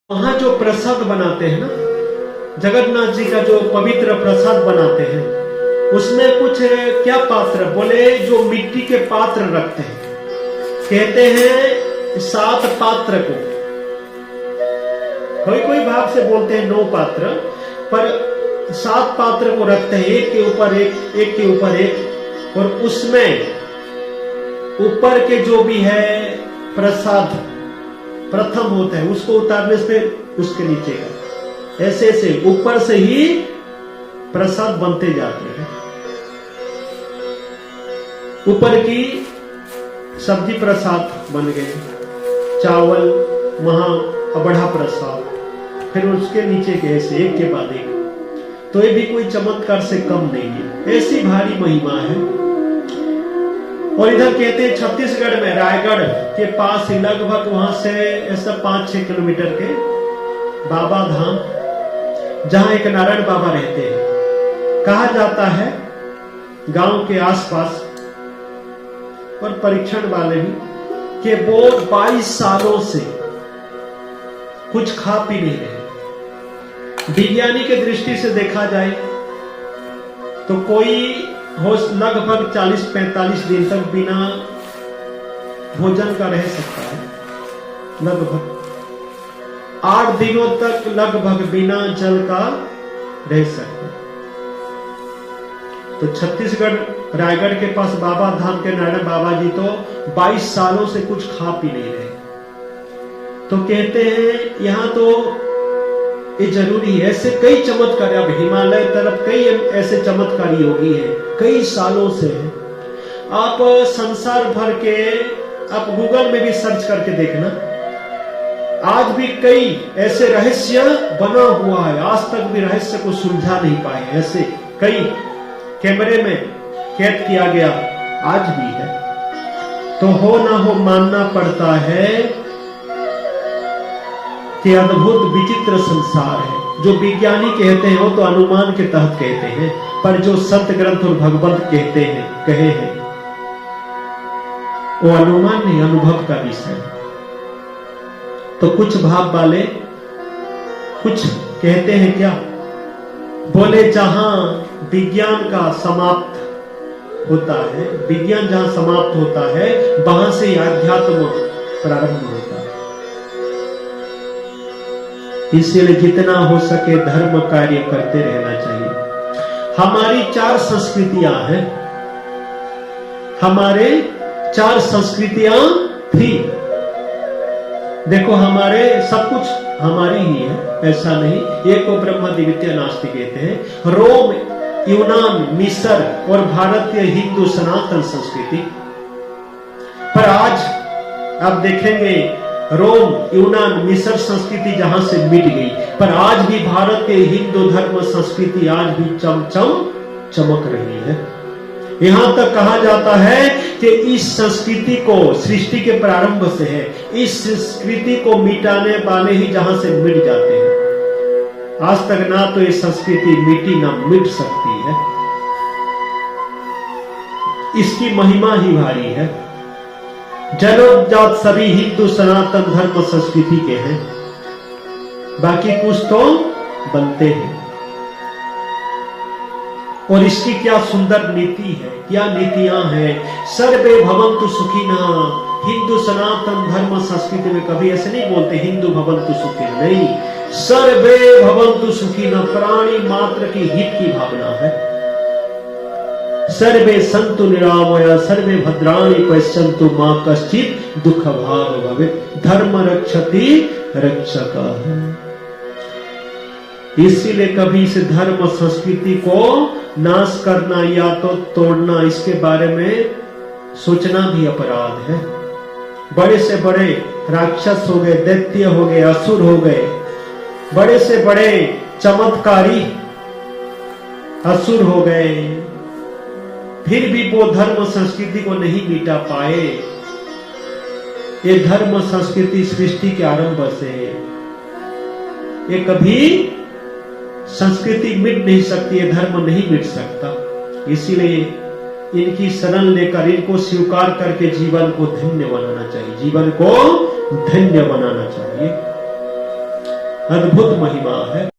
वहां जो प्रसाद बनाते हैं ना, जगन्नाथ जी का जो पवित्र प्रसाद बनाते हैं, उसमें कुछ क्या पात्र बोले, जो मिट्टी के पात्र रखते हैं, कहते हैं 7 पात्र को। कोई कोई भाग से बोलते हैं 9 पात्र, पर 7 पात्र को रखते हैं, एक के ऊपर एक, एक के ऊपर एक, और उसमें ऊपर के जो भी है प्रसाद प्रथम होता है उसको उतारने से उसके नीचे का ऐसे ऐसे ऊपर से ही प्रसाद बनते जाते हैं। ऊपर की सब्जी प्रसाद बन गए, चावल वहां बड़ा प्रसाद, फिर उसके नीचे के ऐसे एक के बाद एक। तो ये भी कोई चमत्कार से कम नहीं है, ऐसी भारी महिमा है। और इधर कहते हैं छत्तीसगढ़ में रायगढ़ के पास ही लगभग वहां से ऐसा 5-6 किलोमीटर के बाबा धाम, जहां एक नारायण बाबा रहते हैं। कहा जाता है गांव के आसपास और परीक्षण वाले भी कि वो 22 सालों से कुछ खा पी नहीं रहे। विज्ञानी के दृष्टि से देखा जाए तो कोई हो लगभग 40-45 दिन तक बिना भोजन का रह सकता है, लगभग 8 दिनों तक लगभग बिना जल का रह सकता है। तो छत्तीसगढ़ रायगढ़ के पास बाबा धाम के नारायण बाबा जी तो 22 सालों से कुछ खा पी नहीं रहे। तो कहते हैं यहां तो ये जरूरी है। ऐसे कई चमत्कार, अब हिमालय तरफ कई ऐसे चमत्कारी योगी हैं, कई सालों से है। आप संसार भर के आप गूगल में भी सर्च करके देखना, आज भी कई ऐसे रहस्य बना हुआ है, आज तक भी रहस्य को सुलझा नहीं पाए। ऐसे कई कैमरे में कैद किया गया आज भी है। तो हो ना हो मानना पड़ता है कि अद्भुत विचित्र संसार है। जो विज्ञानी कहते हैं वो तो अनुमान के तहत कहते हैं, पर जो संत ग्रंथ और भगवंत कहते हैं, कहे हैं, वो अनुमान नहीं, अनुभव का विषय। तो कुछ भाव वाले कुछ कहते हैं क्या, बोले जहां विज्ञान का समाप्त होता है, विज्ञान जहां समाप्त होता है वहां से अध्यात्म प्रारंभ होता है। इसलिए जितना हो सके धर्म कार्य करते रहना चाहिए। हमारी 4 संस्कृतियां हैं, हमारे 4 संस्कृतियां थी। देखो हमारे सब कुछ हमारी ही है, ऐसा नहीं। एक को ब्रह्म द्वितीय नास्ति कहते हैं। रोम, यूनान, मिस्र और भारतीय हिंदू सनातन संस्कृति। पर आज आप देखेंगे रोम, यूनान, मिस्र संस्कृति जहां से मिट गई, पर आज भी भारत के हिंदू धर्म संस्कृति आज भी चमचम चमक रही है। यहां तक कहा जाता है कि इस संस्कृति को सृष्टि के प्रारंभ से है, इस संस्कृति को मिटाने वाले ही जहां से मिट जाते हैं। आज तक ना तो ये संस्कृति मिटी ना मिट सकती है। इसकी महिमा ही भारी है। जन्मजात सभी हिंदू सनातन धर्म संस्कृति के हैं, बाकी कुछ तो बनते हैं। और इसकी क्या सुंदर नीति है, क्या नीतियां हैं। सर्वे भवन्तु सुखिनः। हिंदू सनातन धर्म संस्कृति में कभी ऐसे नहीं बोलते हिंदू भवन्तु सुखिनः, नहीं, सर्वे भवन्तु सुखिनः। प्राणी मात्र की हित की भावना है। सर्वे सन्तु निरामया सर्वे भद्राणि पश्यन्तु मां कश्चित् दुख भाग भवेत्। धर्म रक्षति रक्षकः। इसीलिए कभी इस धर्म संस्कृति को नाश करना या तो तोड़ना, इसके बारे में सोचना भी अपराध है। बड़े से बड़े राक्षस हो गए, दैत्य हो गए, असुर हो गए, बड़े से बड़े चमत्कारी असुर हो गए, फिर भी वो धर्म संस्कृति को नहीं मिटा पाए। ये धर्म संस्कृति सृष्टि के आरंभ से है, ये कभी संस्कृति मिट नहीं सकती, ये धर्म नहीं मिट सकता। इसीलिए इनकी शरण लेकर, इनको स्वीकार करके जीवन को धन्य बनाना चाहिए, जीवन को धन्य बनाना चाहिए। अद्भुत महिमा है।